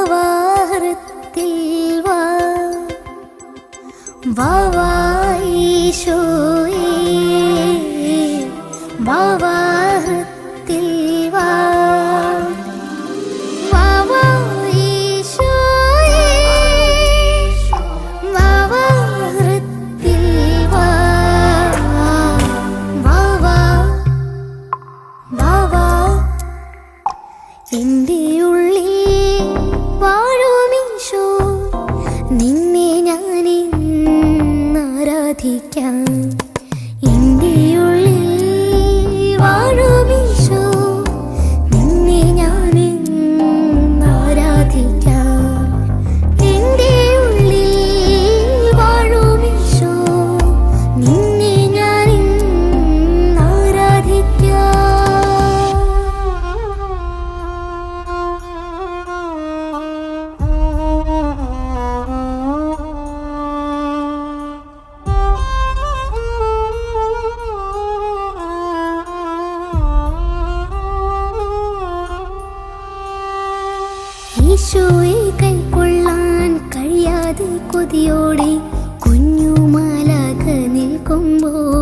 വാവാഹൃത്തിൽ വാ വാവാ ഈശോയേ വാവാഹൃത്തിൽ വാ വാവാ ഈശോയേ വാവാഹൃത്തിൽ വാ വാവാ വാവാ എൻ്റെ ഉള്ളിൽ വാഴുമീശോ നിന്നെ ഞാനിന്ന് ആരാധിക്കാം എൻ്റെ ഉള്ളിൽ വാഴുമീശോ നിന്നെ ഞാനിന്ന് ആരാധിക്കാം എൻ്റെ ഉള്ളിൽ വാഴുമീശോ നിന്നെ ഞാനിന്ന് ആരാധിക്കാം. ഈശോയെ കൈക്കൊള്ളാൻ കഴിയാതെ കൊതിയോടെ കുഞ്ഞുമാലാഖ നിൽക്കുമ്പോൾ